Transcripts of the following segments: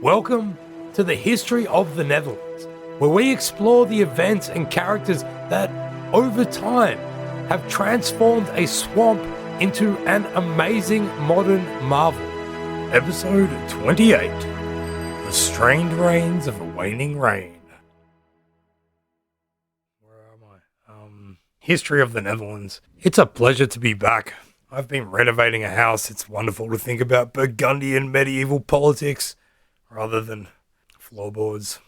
Welcome to the History of the Netherlands, where we explore the events and characters that, over time, have transformed a swamp into an amazing modern marvel. Episode 28, The Strained Reins of a Waning Reign. Where am I? History of the Netherlands. It's a pleasure to be back. I've been renovating a house. It's wonderful to think about Burgundian medieval politics rather than floorboards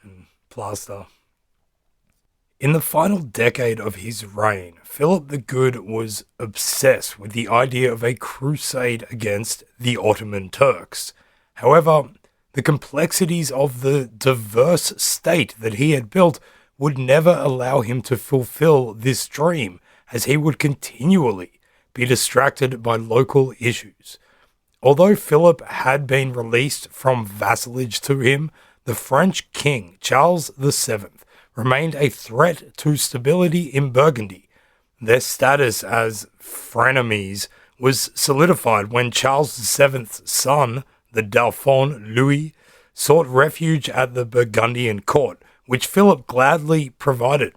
and plaster. In the final decade of his reign, Philip the Good was obsessed with the idea of a crusade against the Ottoman Turks. However, the complexities of the diverse state that he had built would never allow him to fulfill this dream, as he would continually be distracted by local issues. Although Philip had been released from vassalage to him, the French king, Charles VII, remained a threat to stability in Burgundy. Their status as frenemies was solidified when Charles VII's son, the dauphin Louis, sought refuge at the Burgundian court, which Philip gladly provided.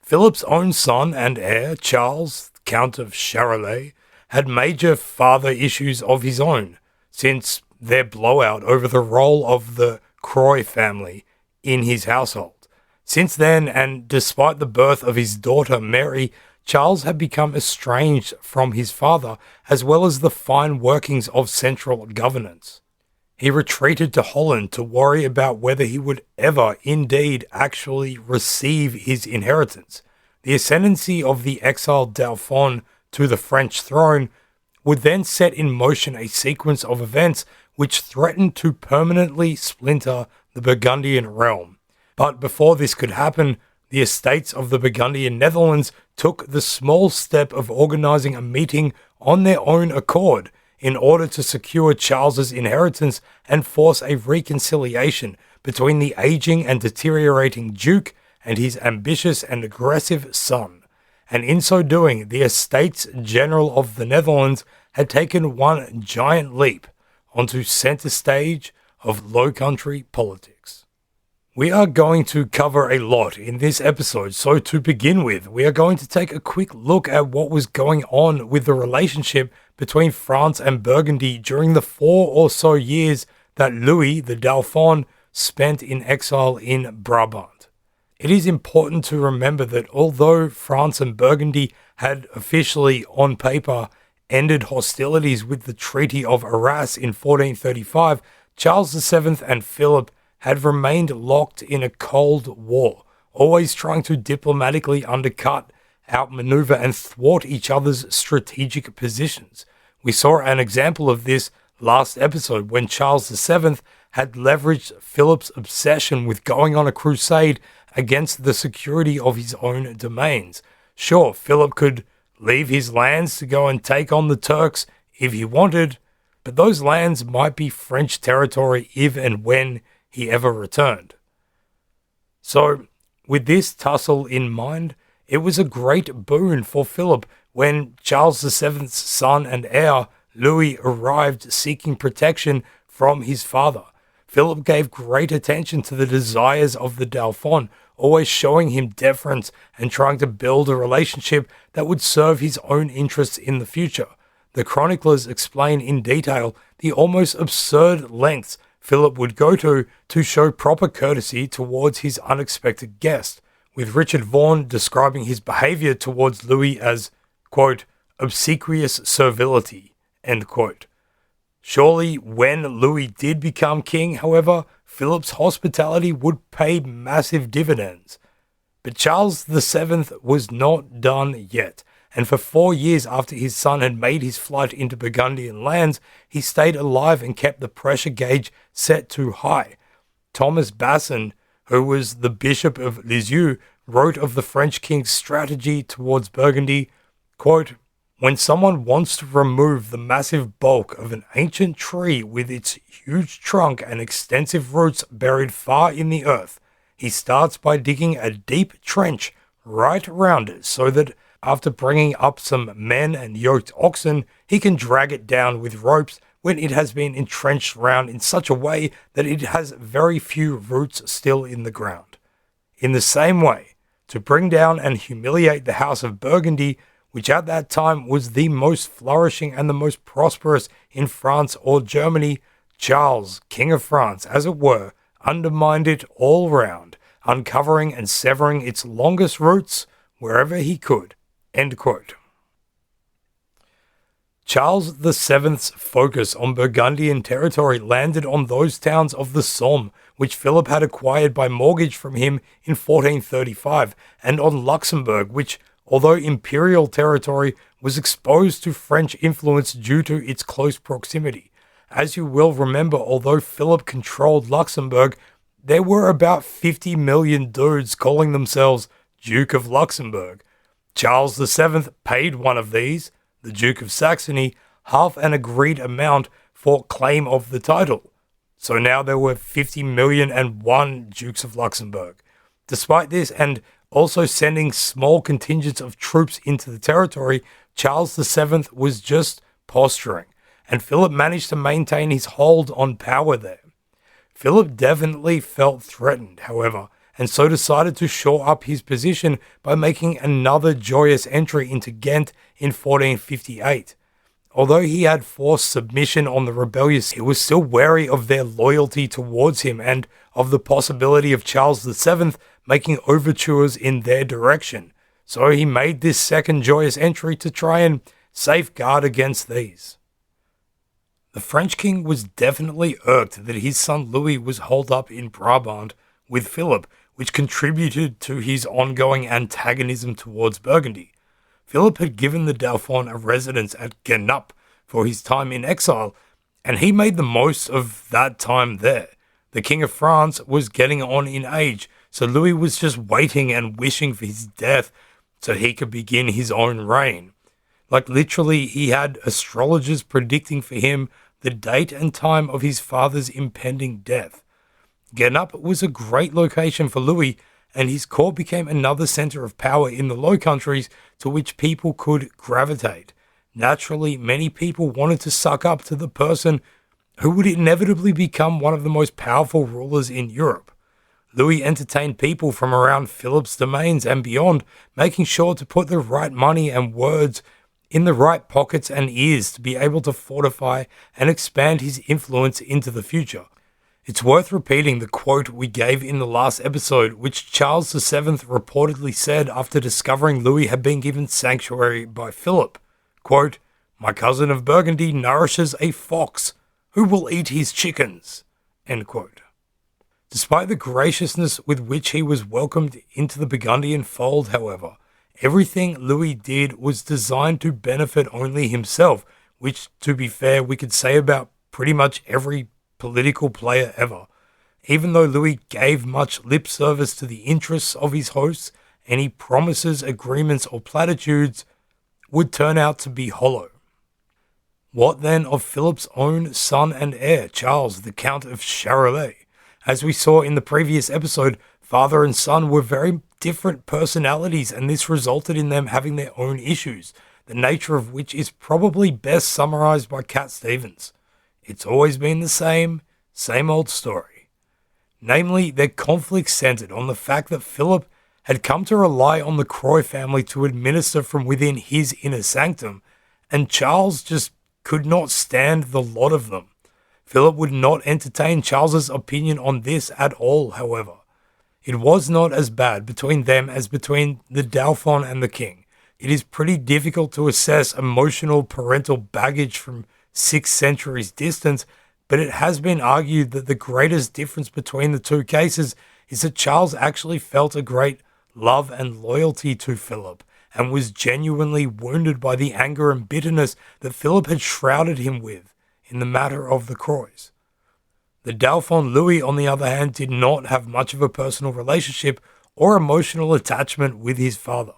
Philip's own son and heir, Charles, Count of Charolais, had major father issues of his own, since their blowout over the role of the Charolais family in his household. Since then, and despite the birth of his daughter Mary, Charles had become estranged from his father, as well as the fine workings of central governance. He retreated to Holland to worry about whether he would ever indeed actually receive his inheritance. The ascendancy of the exiled dauphin to the French throne would then set in motion a sequence of events which threatened to permanently splinter the Burgundian realm. But before this could happen, the estates of the Burgundian Netherlands took the small step of organising a meeting on their own accord in order to secure Charles's inheritance and force a reconciliation between the aging and deteriorating Duke and his ambitious and aggressive son. And in so doing, the Estates General of the Netherlands had taken one giant leap onto centre stage of Low Country politics. We are going to cover a lot in this episode, so to begin with, we are going to take a quick look at what was going on with the relationship between France and Burgundy during the 4 or so years that Louis, the Dauphin, spent in exile in Brabant. It is important to remember that although France and Burgundy had officially, on paper, ended hostilities with the Treaty of Arras in 1435, Charles VII and Philip had remained locked in a Cold War, always trying to diplomatically undercut, outmaneuver, and thwart each other's strategic positions. We saw an example of this last episode when Charles VII had leveraged Philip's obsession with going on a crusade against the security of his own domains. Sure, Philip could leave his lands to go and take on the Turks if he wanted, but those lands might be French territory if and when he ever returned. So, with this tussle in mind, it was a great boon for Philip when Charles VII's son and heir, Louis, arrived seeking protection from his father. Philip gave great attention to the desires of the Dauphin, always showing him deference and trying to build a relationship that would serve his own interests in the future. The chroniclers explain in detail the almost absurd lengths Philip would go to show proper courtesy towards his unexpected guest, with Richard Vaughan describing his behaviour towards Louis as, quote, obsequious servility, end quote. Surely, when Louis did become king, however, Philip's hospitality would pay massive dividends. But Charles VII was not done yet, and for 4 years after his son had made his flight into Burgundian lands, he stayed alive and kept the pressure gauge set too high. Thomas Basson, who was the Bishop of Lisieux, wrote of the French king's strategy towards Burgundy, quote, when someone wants to remove the massive bulk of an ancient tree with its huge trunk and extensive roots buried far in the earth, he starts by digging a deep trench right around it so that after bringing up some men and yoked oxen, he can drag it down with ropes when it has been entrenched around in such a way that it has very few roots still in the ground. In the same way, to bring down and humiliate the House of Burgundy, which at that time was the most flourishing and the most prosperous in France or Germany, Charles, King of France, as it were, undermined it all round, uncovering and severing its longest roots wherever he could." End quote. Charles VII's focus on Burgundian territory landed on those towns of the Somme, which Philip had acquired by mortgage from him in 1435, and on Luxembourg, which, although imperial territory, was exposed to French influence due to its close proximity. As you will remember, although Philip controlled Luxembourg, there were about 50 million dudes calling themselves Duke of Luxembourg. Charles VII paid one of these, the Duke of Saxony, half an agreed amount for claim of the title. So now there were 50,000,001 Dukes of Luxembourg. Despite this, and also sending small contingents of troops into the territory, Charles VII was just posturing, and Philip managed to maintain his hold on power there. Philip definitely felt threatened, however, and so decided to shore up his position by making another joyous entry into Ghent in 1458. Although he had forced submission on the rebellious, he was still wary of their loyalty towards him and of the possibility of Charles VII making overtures in their direction. So he made this second joyous entry to try and safeguard against these. The French king was definitely irked that his son Louis was holed up in Brabant with Philip, which contributed to his ongoing antagonism towards Burgundy. Philip had given the Dauphin a residence at Genappe for his time in exile, and he made the most of that time there. The King of France was getting on in age, so Louis was just waiting and wishing for his death so he could begin his own reign. Like literally, he had astrologers predicting for him the date and time of his father's impending death. Genappe was a great location for Louis, and his court became another centre of power in the Low Countries to which people could gravitate. Naturally, many people wanted to suck up to the person who would inevitably become one of the most powerful rulers in Europe. Louis entertained people from around Philip's domains and beyond, making sure to put the right money and words in the right pockets and ears to be able to fortify and expand his influence into the future. It's worth repeating the quote we gave in the last episode, which Charles VII reportedly said after discovering Louis had been given sanctuary by Philip. Quote, "My cousin of Burgundy nourishes a fox who will eat his chickens." End quote. Despite the graciousness with which he was welcomed into the Burgundian fold, however, everything Louis did was designed to benefit only himself, which, to be fair, we could say about pretty much every political player ever. Even though Louis gave much lip service to the interests of his hosts, any promises, agreements, or platitudes would turn out to be hollow. What then of Philip's own son and heir, Charles, the Count of Charolais? As we saw in the previous episode, father and son were very different personalities, and this resulted in them having their own issues, the nature of which is probably best summarized by Cat Stevens. It's always been the same old story. Namely, their conflict centered on the fact that Philip had come to rely on the Croy family to administer from within his inner sanctum, and Charles just could not stand the lot of them. Philip would not entertain Charles's opinion on this at all, however. It was not as bad between them as between the Dauphin and the king. It is pretty difficult to assess emotional parental baggage from 6 centuries distance, but it has been argued that the greatest difference between the two cases is that Charles actually felt a great love and loyalty to Philip, and was genuinely wounded by the anger and bitterness that Philip had shrouded him with in the matter of the Croys. The Dauphin Louis, on the other hand, did not have much of a personal relationship or emotional attachment with his father.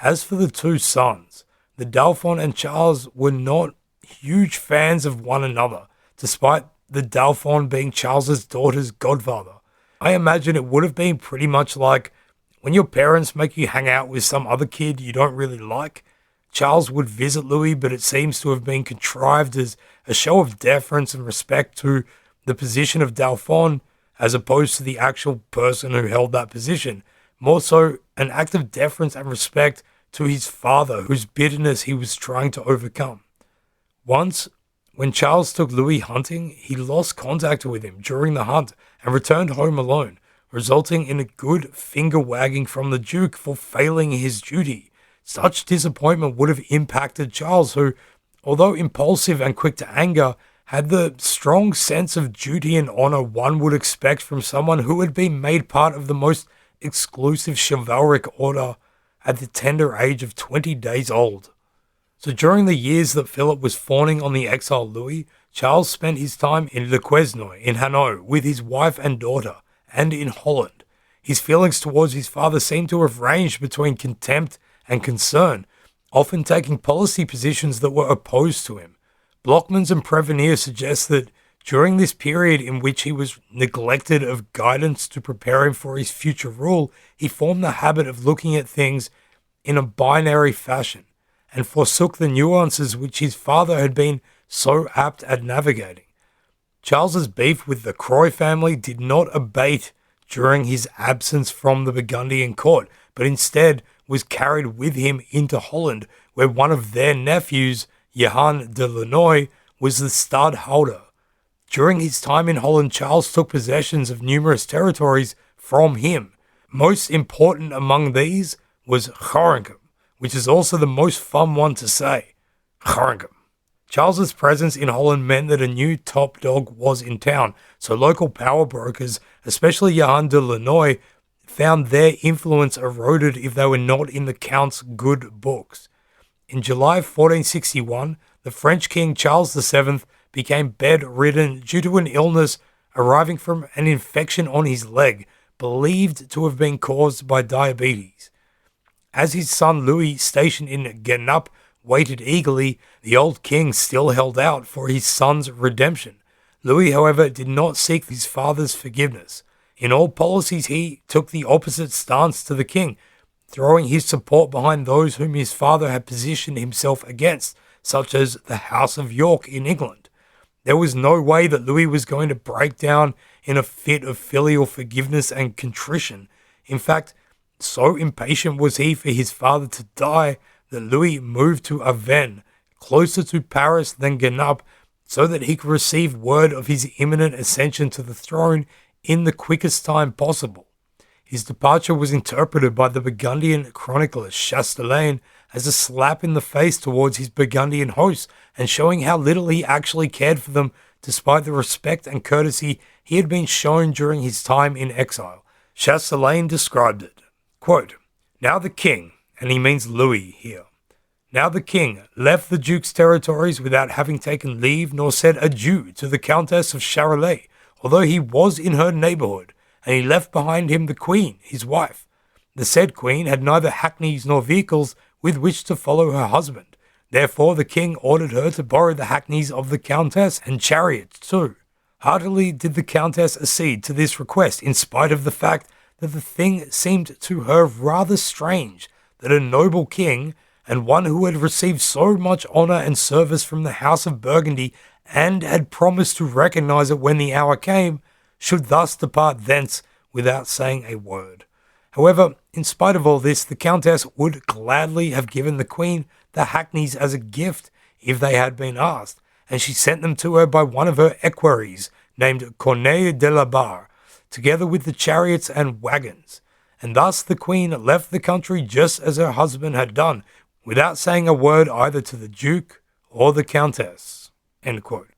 As for the two sons, the Dauphin and Charles were not huge fans of one another, despite the Dauphin being Charles's daughter's godfather. I imagine it would have been pretty much like when your parents make you hang out with some other kid you don't really like. Charles would visit Louis, but it seems to have been contrived as a show of deference and respect to the position of dauphin, as opposed to the actual person who held that position. More so, an act of deference and respect to his father, whose bitterness he was trying to overcome. Once, when Charles took Louis hunting, he lost contact with him during the hunt and returned home alone, resulting in a good finger wagging from the Duke for failing his duty. Such disappointment would have impacted Charles, who, although impulsive and quick to anger, had the strong sense of duty and honor one would expect from someone who had been made part of the most exclusive chivalric order at the tender age of 20 days old. So during the years that Philip was fawning on the exiled Louis, Charles spent his time in Le Quesnoy in Hainaut with his wife and daughter, and in Holland. His feelings towards his father seem to have ranged between contempt and concern, often taking policy positions that were opposed to him. Blockmans and Prévenir suggest that during this period in which he was neglected of guidance to prepare him for his future rule, he formed the habit of looking at things in a binary fashion, and forsook the nuances which his father had been so apt at navigating. Charles's beef with the Croy family did not abate during his absence from the Burgundian court, but instead was carried with him into Holland, where one of their nephews, Johan de Lannoy, was the stadholder. During his time in Holland, Charles took possessions of numerous territories from him. Most important among these was Gorinchem, which is also the most fun one to say. Gorinchem. Charles's presence in Holland meant that a new top dog was in town, so local power brokers, especially Johan de Lannoy, found their influence eroded if they were not in the Count's good books. In July 1461, the French King Charles VII became bedridden due to an illness arriving from an infection on his leg, believed to have been caused by diabetes. As his son Louis, stationed in Genappe, waited eagerly, the old king still held out for his son's redemption. Louis, however, did not seek his father's forgiveness. In all policies, he took the opposite stance to the king, throwing his support behind those whom his father had positioned himself against, such as the House of York in England. There was no way that Louis was going to break down in a fit of filial forgiveness and contrition. In fact, so impatient was he for his father to die that Louis moved to Avesnes, closer to Paris than Genappe, so that he could receive word of his imminent ascension to the throne in the quickest time possible. His departure was interpreted by the Burgundian chronicler Chastelain as a slap in the face towards his Burgundian hosts, and showing how little he actually cared for them despite the respect and courtesy he had been shown during his time in exile. Chastelain described it, quote, "Now the king," and he means Louis here, "now the king left the duke's territories without having taken leave nor said adieu to the Countess of Charolais, although he was in her neighbourhood, and he left behind him the queen, his wife. The said queen had neither hackneys nor vehicles with which to follow her husband. Therefore the king ordered her to borrow the hackneys of the countess and chariots too. Heartily did the countess accede to this request, in spite of the fact that the thing seemed to her rather strange that a noble king, and one who had received so much honour and service from the house of Burgundy, and had promised to recognise it when the hour came, should thus depart thence without saying a word. However, in spite of all this, the countess would gladly have given the queen the hackneys as a gift if they had been asked, and she sent them to her by one of her equerries named Corneille de la Barre, together with the chariots and wagons. And thus the queen left the country just as her husband had done, without saying a word either to the duke or the countess." End quote.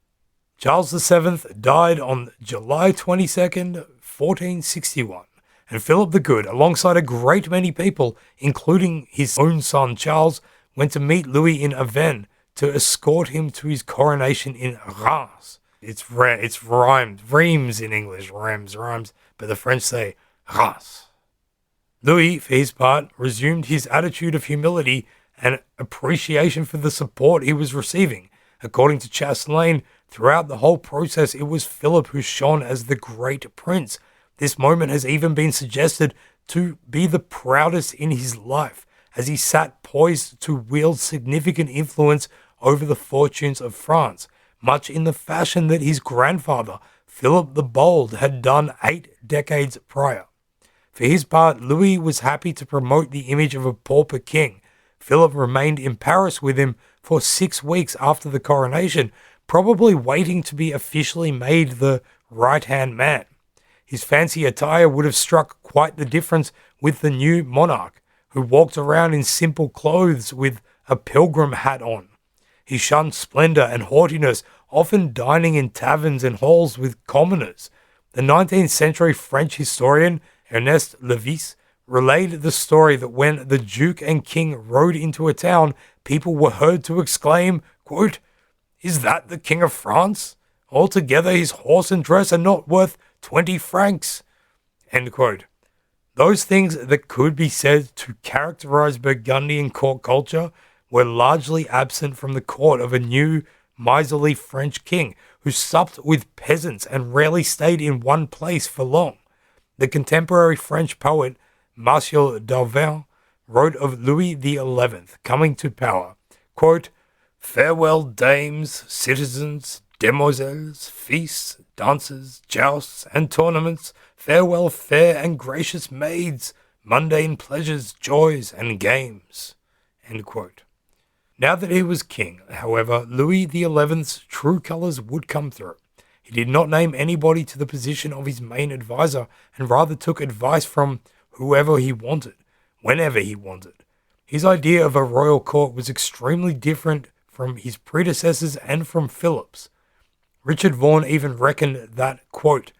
Charles VII died on July 22nd, 1461, and Philip the Good, alongside a great many people, including his own son Charles, went to meet Louis in Avesnes to escort him to his coronation in Reims. It's rhymed, Reins in English, rhymes, but the French say Reims. Louis, for his part, resumed his attitude of humility and appreciation for the support he was receiving. According to Chastelain, throughout the whole process, it was Philip who shone as the great prince. This moment has even been suggested to be the proudest in his life, as he sat poised to wield significant influence over the fortunes of France, much in the fashion that his grandfather, Philip the Bold, had done 8 decades prior. For his part, Louis was happy to promote the image of a pauper king. Philip remained in Paris with him for 6 weeks after the coronation, probably waiting to be officially made the right-hand man. His fancy attire would have struck quite the difference with the new monarch, who walked around in simple clothes with a pilgrim hat on. He shunned splendour and haughtiness, often dining in taverns and halls with commoners. The 19th century French historian Ernest Lévis relayed the story that when the Duke and King rode into a town, people were heard to exclaim, quote, "Is that the King of France? Altogether his horse and dress are not worth 20 francs." End quote. Those things that could be said to characterize Burgundian court culture were largely absent from the court of a new, miserly French king who supped with peasants and rarely stayed in one place for long. The contemporary French poet Martial Dauphin wrote of Louis XI coming to power, quote, "Farewell dames, citizens, demoiselles, feasts, dances, jousts, and tournaments, farewell fair and gracious maids, mundane pleasures, joys, and games." End quote. Now that he was king, however, Louis XI's true colours would come through. He did not name anybody to the position of his main advisor, and rather took advice from whoever he wanted, whenever he wanted. His idea of a royal court was extremely different from his predecessors and from Philip's. Richard Vaughan even reckoned that, quote,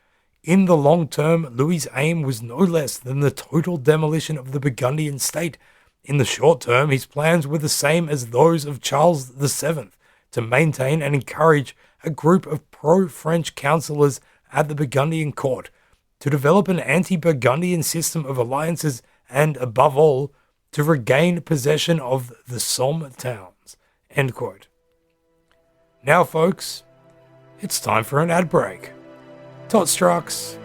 "In the long term, Louis's aim was no less than the total demolition of the Burgundian state. In the short term, his plans were the same as those of Charles VII, to maintain and encourage a group of pro-French councillors at the Burgundian court, to develop an anti-Burgundian system of alliances, and, above all, to regain possession of the Somme towns." End quote. Now, folks, it's time for an ad break. Tot Strux.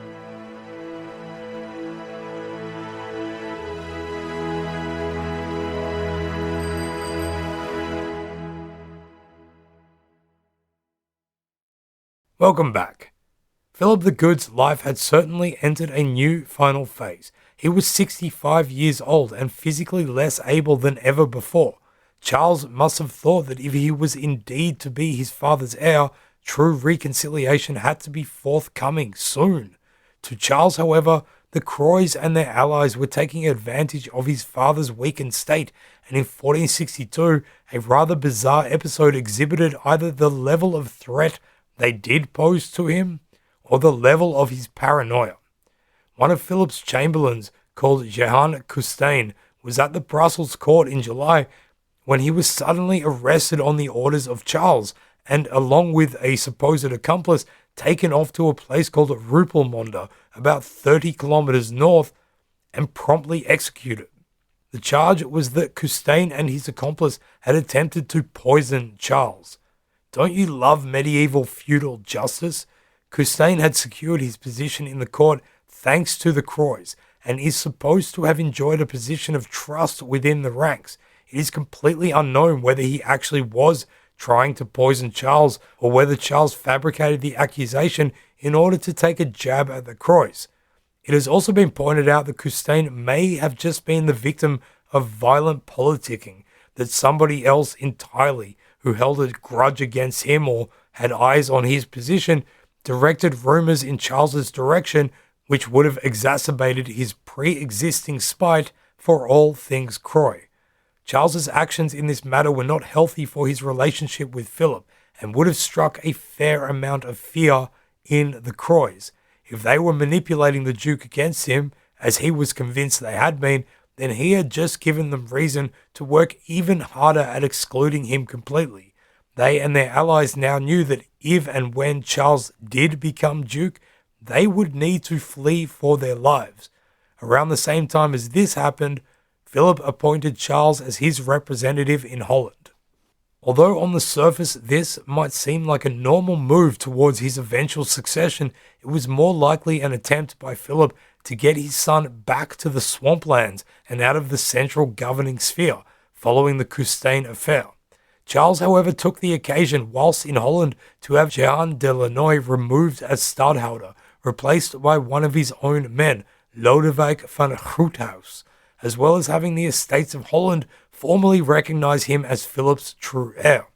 Welcome back. Philip the Good's life had certainly entered a new final phase. He was 65 years old and physically less able than ever before. Charles must have thought that if he was indeed to be his father's heir, true reconciliation had to be forthcoming soon. To Charles, however, the Croix and their allies were taking advantage of his father's weakened state, and in 1462, a rather bizarre episode exhibited either the level of threat they did pose to him, or the level of his paranoia. One of Philip's chamberlains, called Jehan Custine, was at the Brussels court in July when he was suddenly arrested on the orders of Charles, and along with a supposed accomplice, taken off to a place called Rupelmonde, about 30 kilometers north, and promptly executed. The charge was that Custine and his accomplice had attempted to poison Charles. Don't you love medieval feudal justice? Custine had secured his position in the court thanks to the Croix, and is supposed to have enjoyed a position of trust within the ranks. It is completely unknown whether he actually was trying to poison Charles, or whether Charles fabricated the accusation in order to take a jab at the Croix. It has also been pointed out that Custine may have just been the victim of violent politicking, that somebody else entirely, who held a grudge against him or had eyes on his position, directed rumours in Charles's direction, which would have exacerbated his pre-existing spite for all things Croix. Charles's actions in this matter were not healthy for his relationship with Philip, and would have struck a fair amount of fear in the Croix. If they were manipulating the Duke against him, as he was convinced they had been, then he had just given them reason to work even harder at excluding him completely. They and their allies now knew that if and when Charles did become Duke, they would need to flee for their lives. Around the same time as this happened, Philip appointed Charles as his representative in Holland. Although on the surface this might seem like a normal move towards his eventual succession, it was more likely an attempt by Philip to get his son back to the swamplands and out of the central governing sphere, following the Custine affair. Charles, however, took the occasion whilst in Holland to have Jean de Lannoy removed as stadhouder, replaced by one of his own men, Lodewijk van Groothuis, as well as having the Estates of Holland formally recognize him as Philip's true heir.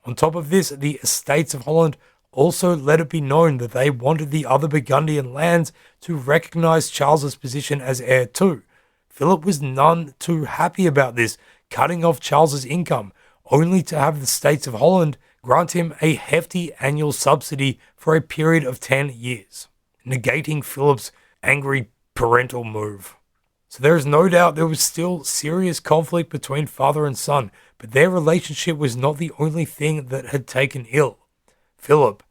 On top of this, the Estates of Holland also let it be known that they wanted the other Burgundian lands to recognize Charles's position as heir too. Philip was none too happy about this, cutting off Charles's income, only to have the States of Holland grant him a hefty annual subsidy for a period of 10 years, negating Philip's angry parental move. So there is no doubt there was still serious conflict between father and son, but their relationship was not the only thing that had taken ill. Philip,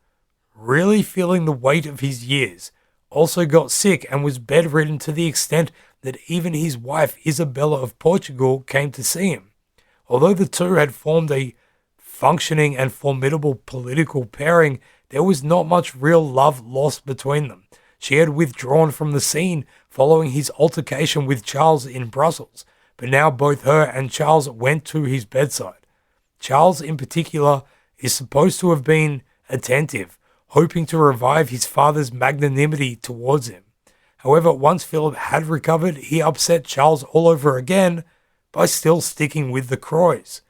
really feeling the weight of his years, also got sick and was bedridden to the extent that even his wife Isabella of Portugal came to see him. Although the two had formed a functioning and formidable political pairing, there was not much real love lost between them. She had withdrawn from the scene following his altercation with Charles in Brussels, but now both her and Charles went to his bedside. Charles, in particular, is supposed to have been attentive, hoping to revive his father's magnanimity towards him. However, once Philip had recovered, he upset Charles all over again by still sticking with the Croys.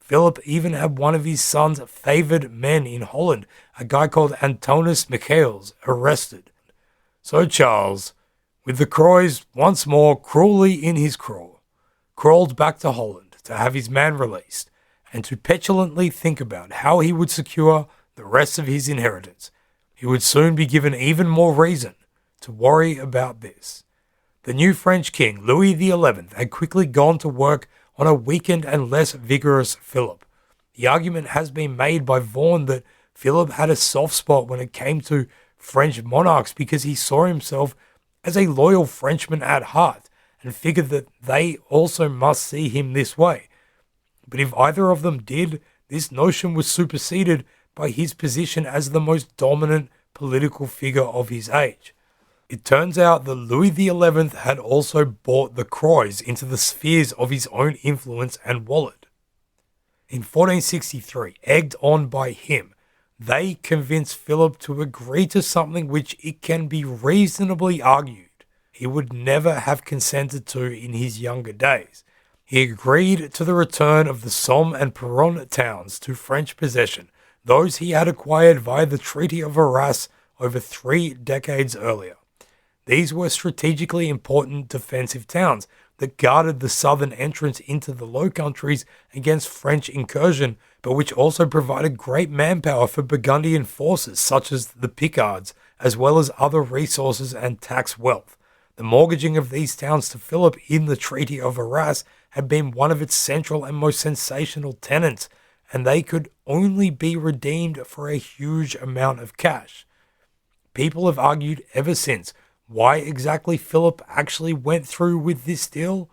Philip even had one of his son's favoured men in Holland, a guy called Antonis Michaels, arrested. So Charles, with the Croys once more cruelly in his craw, crawled back to Holland to have his man released and to petulantly think about how he would secure the rest of his inheritance. He would soon be given even more reason to worry about this. The new French king, Louis XI, had quickly gone to work on a weakened and less vigorous Philip. The argument has been made by Vaughan that Philip had a soft spot when it came to French monarchs because he saw himself as a loyal Frenchman at heart and figured that they also must see him this way. But if either of them did, this notion was superseded by his position as the most dominant political figure of his age. It turns out that Louis XI had also brought the Croys into the spheres of his own influence and wallet. In 1463, egged on by him, they convinced Philip to agree to something which it can be reasonably argued he would never have consented to in his younger days. He agreed to the return of the Somme and Péronne towns to French possession, those he had acquired via the Treaty of Arras over 3 decades earlier. These were strategically important defensive towns that guarded the southern entrance into the Low Countries against French incursion, but which also provided great manpower for Burgundian forces such as the Picards, as well as other resources and tax wealth. The mortgaging of these towns to Philip in the Treaty of Arras had been one of its central and most sensational tenets, and they could only be redeemed for a huge amount of cash. People have argued ever since why exactly Philip actually went through with this deal.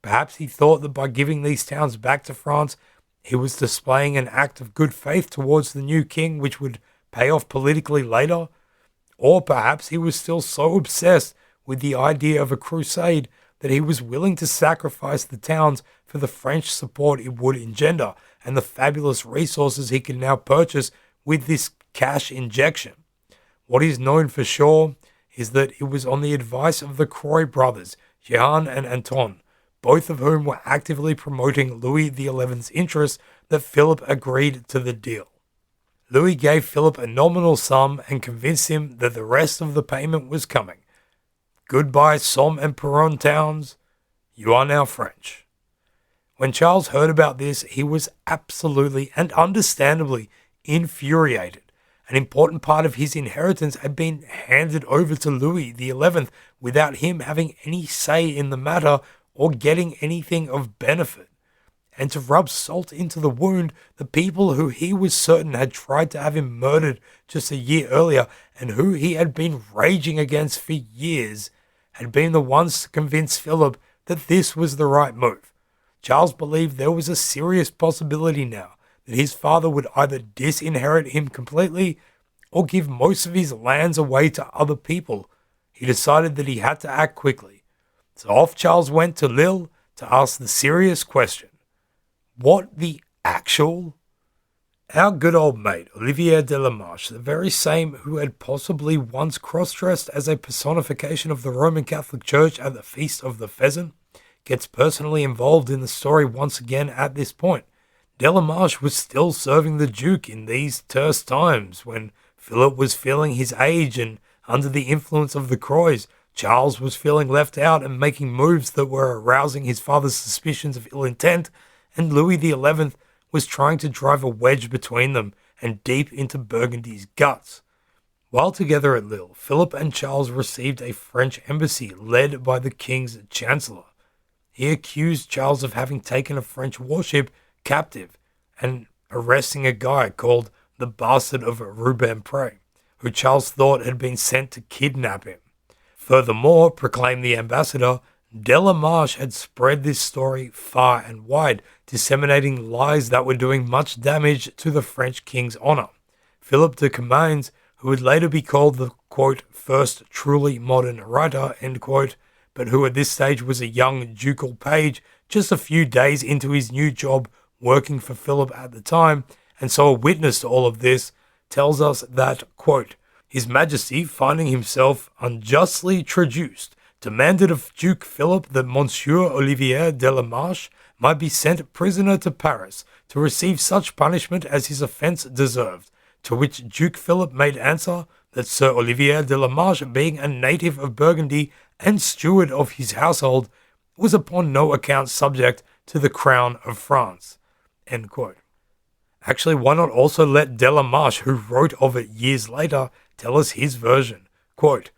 Perhaps he thought that by giving these towns back to France, he was displaying an act of good faith towards the new king which would pay off politically later. Or perhaps he was still so obsessed with the idea of a crusade that he was willing to sacrifice the towns for the French support it would engender and the fabulous resources he could now purchase with this cash injection. What is known for sure is that it was on the advice of the Croy brothers, Jehan and Anton, both of whom were actively promoting Louis XI's interests, that Philip agreed to the deal. Louis gave Philip a nominal sum and convinced him that the rest of the payment was coming. Goodbye, Somme and Péronne towns. You are now French. When Charles heard about this, he was absolutely and understandably infuriated. An important part of his inheritance had been handed over to Louis XI without him having any say in the matter or getting anything of benefit. And to rub salt into the wound, the people who he was certain had tried to have him murdered just a year earlier and who he had been raging against for years had been the ones to convince Philip that this was the right move. Charles believed there was a serious possibility now that his father would either disinherit him completely or give most of his lands away to other people, he decided that he had to act quickly. So off Charles went to Lille to ask the serious question: what the actual? Our good old mate, Olivier de la Marche, the very same who had possibly once cross-dressed as a personification of the Roman Catholic Church at the Feast of the Pheasant, gets personally involved in the story once again at this point. De la Marche was still serving the Duke in these terse times when Philip was feeling his age, and under the influence of the Croix, Charles was feeling left out and making moves that were arousing his father's suspicions of ill intent, and Louis XI was trying to drive a wedge between them and deep into Burgundy's guts. While together at Lille, Philip and Charles received a French embassy led by the king's chancellor. He accused Charles of having taken a French warship captive and arresting a guy called the Bastard of Rubempré, who Charles thought had been sent to kidnap him. Furthermore, proclaimed the ambassador, de la Marche had spread this story far and wide, disseminating lies that were doing much damage to the French king's honour. Philip de Comines, who would later be called the, quote, first truly modern writer, end quote, but who at this stage was a young ducal page just a few days into his new job working for Philip at the time, and so a witness to all of this, tells us that, quote, His Majesty, finding himself unjustly traduced, demanded of Duke Philip that Monsieur Olivier de la Marche might be sent prisoner to Paris to receive such punishment as his offence deserved, to which Duke Philip made answer that Sir Olivier de la Marche, being a native of Burgundy and steward of his household, was upon no account subject to the crown of France. End quote. Actually, why not also let de la Marche, who wrote of it years later, tell us his version? Quote,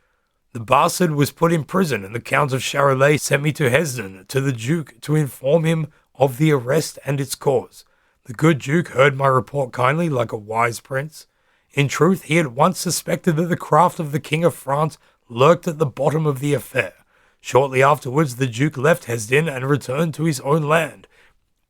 The bastard was put in prison, and the Count of Charolais sent me to Hesdin, to the Duke, to inform him of the arrest and its cause. The good Duke heard my report kindly, like a wise prince. In truth, he at once suspected that the craft of the King of France lurked at the bottom of the affair. Shortly afterwards, the Duke left Hesdin and returned to his own land,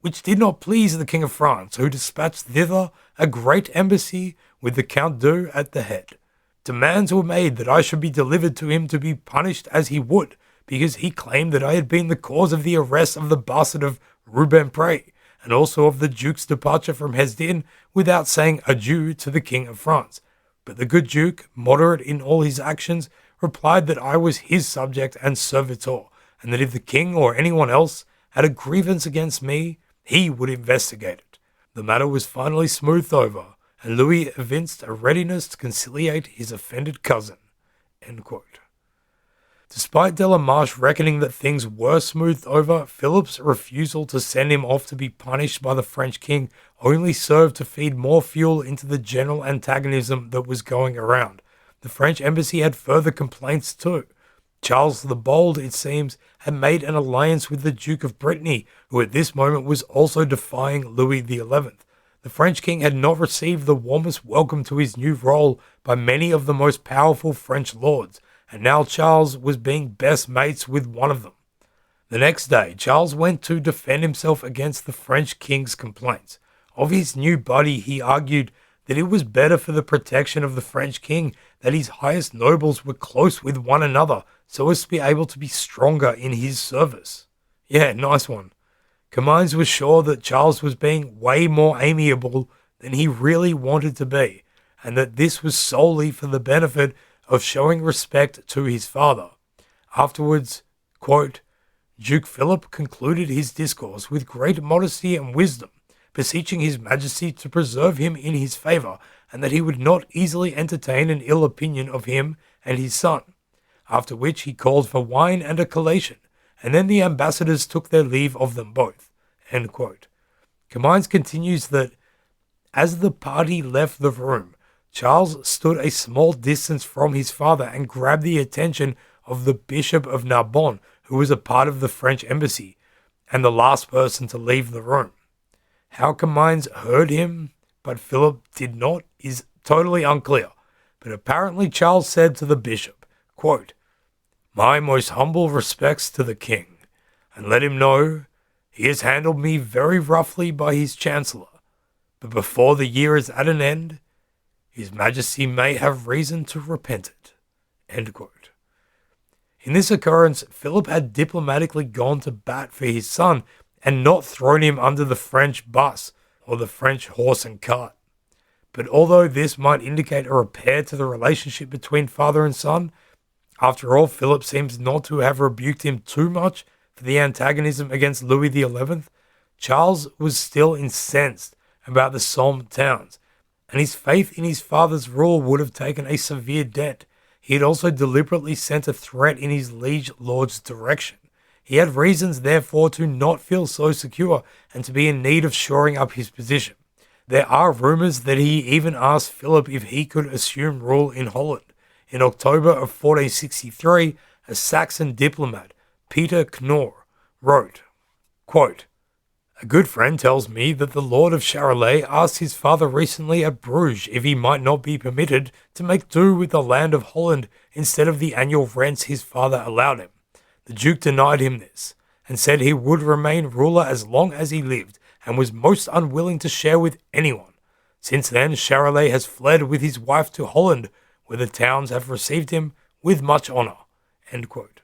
which did not please the King of France, who dispatched thither a great embassy with the Count d'Eu at the head. Demands were made that I should be delivered to him to be punished as he would, because he claimed that I had been the cause of the arrest of the bastard of Rubempré, and also of the Duke's departure from Hesdin without saying adieu to the King of France. But the good Duke, moderate in all his actions, replied that I was his subject and servitor, and that if the King or anyone else had a grievance against me, he would investigate it. The matter was finally smoothed over, and Louis evinced a readiness to conciliate his offended cousin. End quote. Despite de la Marche reckoning that things were smoothed over, Philip's refusal to send him off to be punished by the French king only served to feed more fuel into the general antagonism that was going around. The French embassy had further complaints too. Charles the Bold, it seems, had made an alliance with the Duke of Brittany, who at this moment was also defying Louis XI. The French king had not received the warmest welcome to his new role by many of the most powerful French lords, and now Charles was being best mates with one of them. The next day, Charles went to defend himself against the French king's complaints. Of his new buddy, he argued that it was better for the protection of the French king that his highest nobles were close with one another, so as to be able to be stronger in his service. Yeah, nice one. Comines was sure that Charles was being way more amiable than he really wanted to be, and that this was solely for the benefit of showing respect to his father. Afterwards, quote, Duke Philip concluded his discourse with great modesty and wisdom, beseeching his majesty to preserve him in his favour, and that he would not easily entertain an ill opinion of him and his son. After which he called for wine and a collation, and then the ambassadors took their leave of them both. End quote. Comines continues that, as the party left the room, Charles stood a small distance from his father and grabbed the attention of the Bishop of Narbonne, who was a part of the French embassy, and the last person to leave the room. How Comines heard him, but Philip did not, is totally unclear, but apparently Charles said to the bishop, quote, My most humble respects to the king, and let him know he has handled me very roughly by his chancellor, but before the year is at an end, his majesty may have reason to repent it. End quote. In this occurrence, Philip had diplomatically gone to bat for his son and not thrown him under the French bus or the French horse and cart. But although this might indicate a repair to the relationship between father and son, after all, Philip seems not to have rebuked him too much for the antagonism against Louis XI. Charles was still incensed about the Somme towns, and his faith in his father's rule would have taken a severe dent. He had also deliberately sent a threat in his liege lord's direction. He had reasons, therefore, to not feel so secure and to be in need of shoring up his position. There are rumours that he even asked Philip if he could assume rule in Holland. In October of 1463, a Saxon diplomat, Peter Knorr, wrote, quote, "A good friend tells me that the Lord of Charolais asked his father recently at Bruges if he might not be permitted to make do with the land of Holland instead of the annual rents his father allowed him. The Duke denied him this, and said he would remain ruler as long as he lived, and was most unwilling to share with anyone. Since then, Charolais has fled with his wife to Holland, where the towns have received him with much honour." End quote.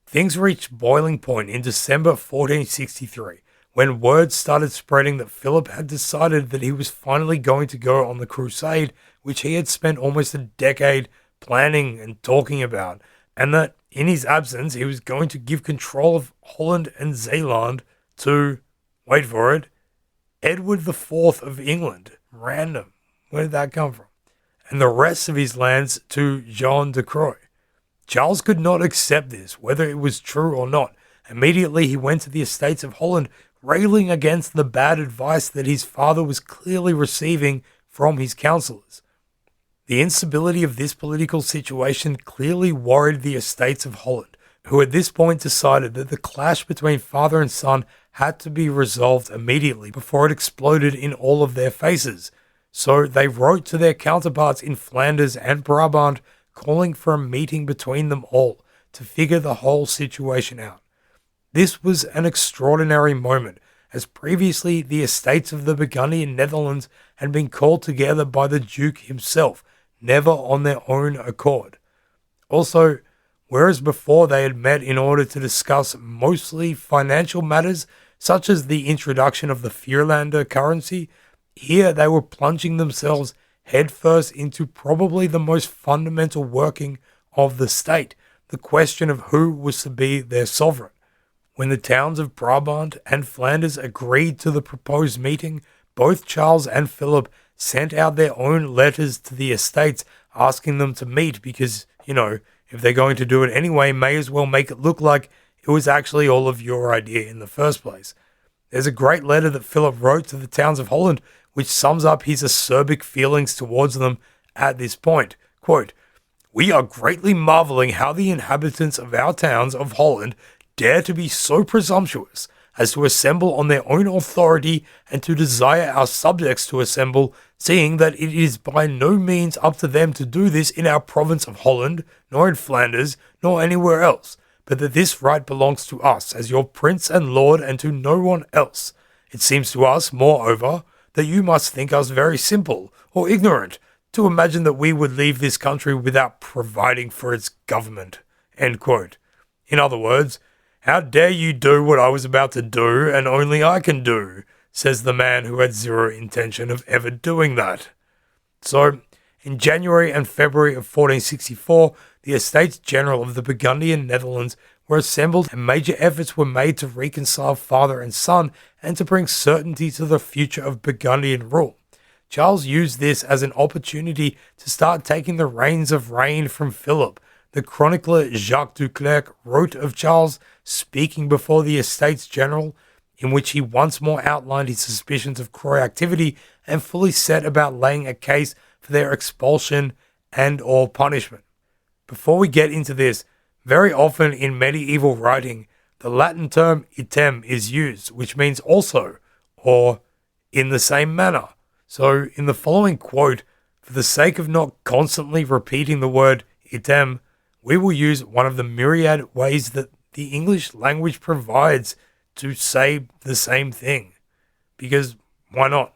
Things reached boiling point in December 1463, when word started spreading that Philip had decided that he was finally going to go on the crusade, which he had spent almost a decade planning and talking about, and that in his absence he was going to give control of Holland and Zeeland to, wait for it, Edward IV of England. Random. Where did that come from? And the rest of his lands to Jean de Croix. Charles could not accept this, whether it was true or not. Immediately he went to the Estates of Holland, railing against the bad advice that his father was clearly receiving from his councillors. The instability of this political situation clearly worried the Estates of Holland, who at this point decided that the clash between father and son had to be resolved immediately before it exploded in all of their faces. So they wrote to their counterparts in Flanders and Brabant, calling for a meeting between them all to figure the whole situation out. This was an extraordinary moment, as previously the estates of the Burgundian Netherlands had been called together by the Duke himself, never on their own accord. Also, whereas before they had met in order to discuss mostly financial matters, such as the introduction of the lowlander currency, here they were plunging themselves headfirst into probably the most fundamental working of the state, the question of who was to be their sovereign. When the towns of Brabant and Flanders agreed to the proposed meeting, both Charles and Philip sent out their own letters to the estates asking them to meet because, if they're going to do it anyway, may as well make it look like it was actually all of your idea in the first place. There's a great letter that Philip wrote to the towns of Holland which sums up his acerbic feelings towards them at this point. Quote, "We are greatly marvelling how the inhabitants of our towns of Holland dare to be so presumptuous as to assemble on their own authority and to desire our subjects to assemble, seeing that it is by no means up to them to do this in our province of Holland, nor in Flanders, nor anywhere else, but that this right belongs to us as your prince and lord and to no one else. It seems to us, moreover, that you must think us very simple or ignorant to imagine that we would leave this country without providing for its government." End quote. In other words, "How dare you do what I was about to do and only I can do," says the man who had zero intention of ever doing that. So, in January and February of 1464, the Estates General of the Burgundian Netherlands were assembled and major efforts were made to reconcile father and son and to bring certainty to the future of Burgundian rule. Charles used this as an opportunity to start taking the reins of reign from Philip. The chronicler Jacques Duclerc wrote of Charles speaking before the Estates General, in which he once more outlined his suspicions of Croix activity and fully set about laying a case for their expulsion and or punishment. Before we get into this, very often in medieval writing, the Latin term item is used, which means also, or in the same manner. So in the following quote, for the sake of not constantly repeating the word item, we will use one of the myriad ways that the English language provides to say the same thing. Because why not?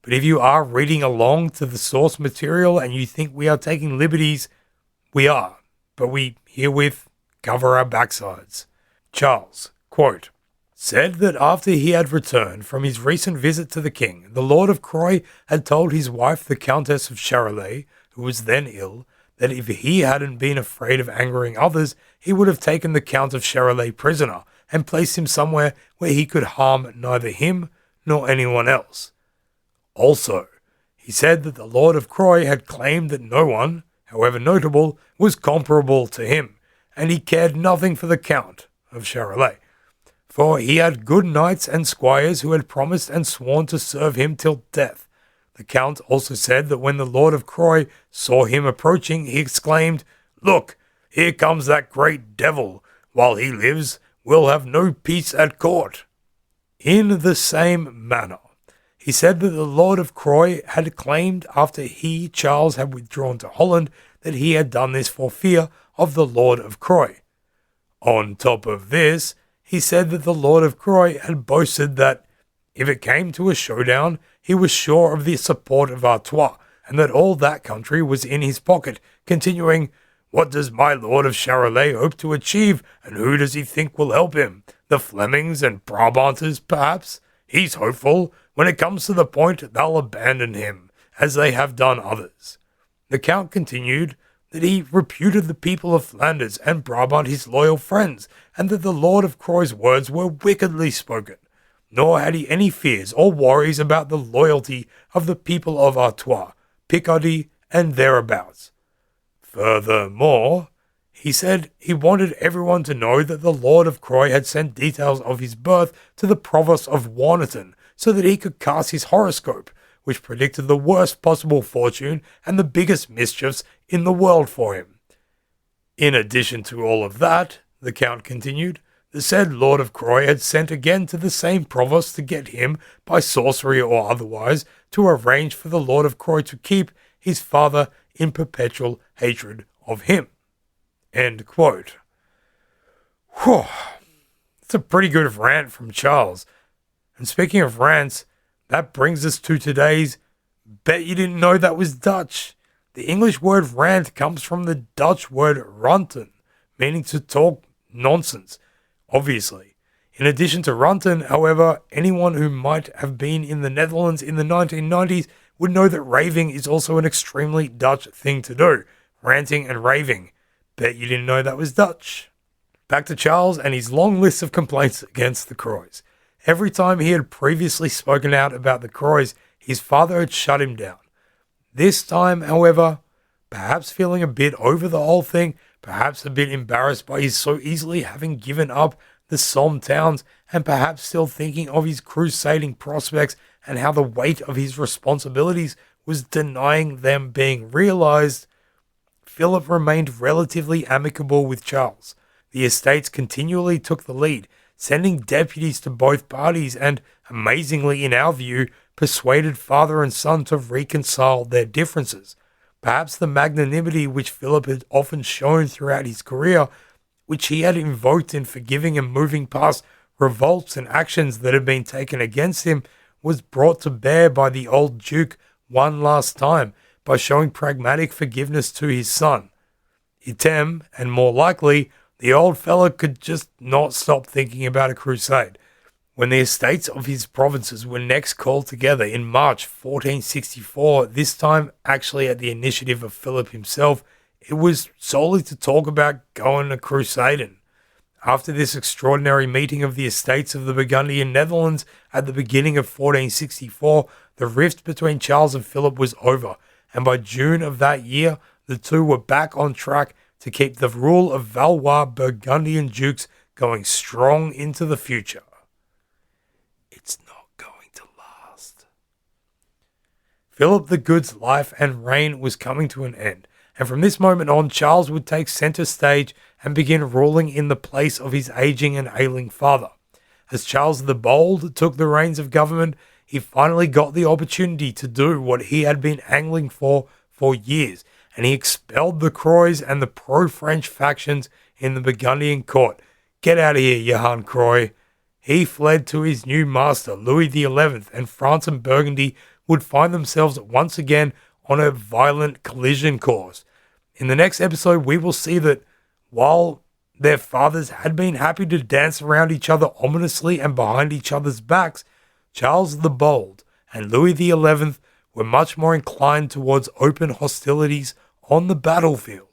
But if you are reading along to the source material and you think we are taking liberties, we are. But we herewith cover our backsides. Charles, quote, said that after he had returned from his recent visit to the king, the Lord of Croy had told his wife, the Countess of Charolais, who was then ill, that if he hadn't been afraid of angering others, he would have taken the Count of Charolais prisoner and placed him somewhere where he could harm neither him nor anyone else. Also, he said that the Lord of Croy had claimed that no one, however notable, was comparable to him, and he cared nothing for the Count of Charolais, for he had good knights and squires who had promised and sworn to serve him till death. The Count also said that when the Lord of Croy saw him approaching, he exclaimed, "Look, here comes that great devil. While he lives, we'll have no peace at court." In the same manner, he said that the Lord of Croy had claimed after he, Charles, had withdrawn to Holland that he had done this for fear of the Lord of Croy. On top of this, he said that the Lord of Croy had boasted that, if it came to a showdown, he was sure of the support of Artois, and that all that country was in his pocket, continuing, "What does my Lord of Charolais hope to achieve, and who does he think will help him? The Flemings and Brabanters, perhaps? He's hopeful. When it comes to the point, they'll abandon him, as they have done others." The Count continued that he reputed the people of Flanders and Brabant his loyal friends, and that the Lord of Croy's words were wickedly spoken. Nor had he any fears or worries about the loyalty of the people of Artois, Picardy, and thereabouts. Furthermore, he said he wanted everyone to know that the Lord of Croy had sent details of his birth to the provost of Warneton so that he could cast his horoscope, which predicted the worst possible fortune and the biggest mischiefs in the world for him. In addition to all of that, the Count continued, the said Lord of Croy had sent again to the same provost to get him, by sorcery or otherwise, to arrange for the Lord of Croy to keep his father in perpetual hatred of him. End quote. Whew. That's a pretty good rant from Charles. And speaking of rants, that brings us to today's Bet You Didn't Know That Was Dutch. The English word rant comes from the Dutch word ranten, meaning to talk nonsense, obviously. In addition to ranten, however, anyone who might have been in the Netherlands in the 1990s would know that raving is also an extremely Dutch thing to do. Ranting and raving. Bet you didn't know that was Dutch. Back to Charles and his long list of complaints against the Croys. Every time he had previously spoken out about the Croys, his father had shut him down. This time, however, perhaps feeling a bit over the whole thing, perhaps a bit embarrassed by his so easily having given up the Somme towns, and perhaps still thinking of his crusading prospects and how the weight of his responsibilities was denying them being realized, Philip remained relatively amicable with Charles. The estates continually took the lead, sending deputies to both parties and, amazingly in our view, persuaded father and son to reconcile their differences. Perhaps the magnanimity which Philip had often shown throughout his career, which he had invoked in forgiving and moving past revolts and actions that had been taken against him, was brought to bear by the old Duke one last time by showing pragmatic forgiveness to his son. Item, and more likely, the old fella could just not stop thinking about a crusade. When the estates of his provinces were next called together in March 1464, this time actually at the initiative of Philip himself, it was solely to talk about going a crusading. After this extraordinary meeting of the estates of the Burgundian Netherlands at the beginning of 1464, the rift between Charles and Philip was over, and by June of that year, the two were back on track to keep the rule of Valois Burgundian dukes going strong into the future. It's not going to last. Philip the Good's life and reign was coming to an end, and from this moment on, Charles would take centre stage and begin ruling in the place of his aging and ailing father. As Charles the Bold took the reins of government, he finally got the opportunity to do what he had been angling for years, and he expelled the Croys and the pro-French factions in the Burgundian court. Get out of here, Johann Croy. He fled to his new master, Louis XI, and France and Burgundy would find themselves once again on a violent collision course. In the next episode, we will see that while their fathers had been happy to dance around each other ominously and behind each other's backs, Charles the Bold and Louis XI were much more inclined towards open hostilities on the battlefield.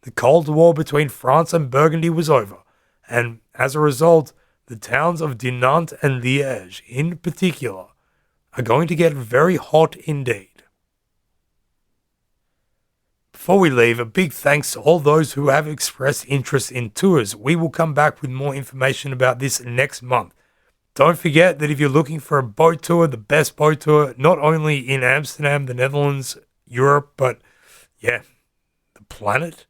The Cold War between France and Burgundy was over, and as a result, the towns of Dinant and Liège, in particular, are going to get very hot indeed. Before we leave, a big thanks to all those who have expressed interest in tours. We will come back with more information about this next month. Don't forget that if you're looking for a boat tour, the best boat tour, not only in Amsterdam, the Netherlands, Europe, but the planet,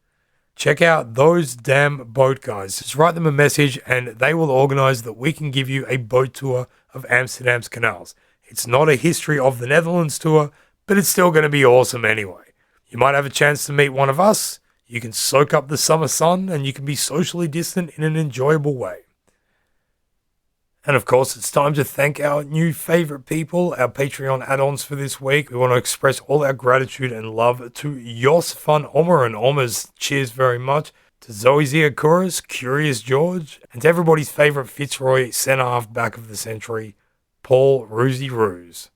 check out those damn boat guys. Just write them a message and they will organize that we can give you a boat tour of Amsterdam's canals. It's not a history of the Netherlands tour, but it's still going to be awesome anyway. You might have a chance to meet one of us, you can soak up the summer sun, and you can be socially distant in an enjoyable way. And of course, it's time to thank our new favorite people, our Patreon add-ons for this week. We want to express all our gratitude and love to Jos van Ommer and Ommers, cheers very much, to Zoe Ziakuras, Curious George, and to everybody's favorite Fitzroy centre-half back of the century, Paul Roosie Roos.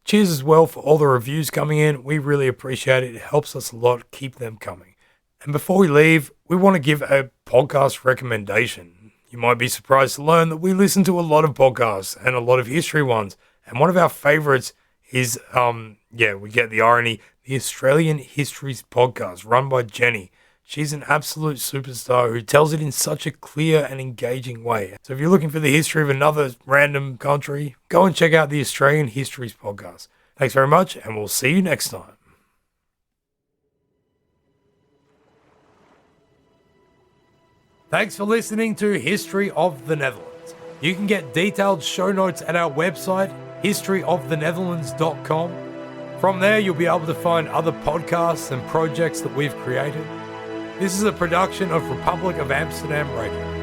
Cheers as well for all the reviews coming in. We really appreciate it. It helps us a lot. Keep them coming. And before we leave, we want to give a podcast recommendation. You might be surprised to learn that we listen to a lot of podcasts and a lot of history ones. And one of our favorites is, we get the irony, the Australian Histories podcast run by Jenny. She's an absolute superstar who tells it in such a clear and engaging way. So if you're looking for the history of another random country, go and check out the Australian Histories podcast. Thanks very much, and we'll see you next time. Thanks for listening to History of the Netherlands. You can get detailed show notes at our website, historyofthenetherlands.com. From there, you'll be able to find other podcasts and projects that we've created. This is a production of Republic of Amsterdam Radio.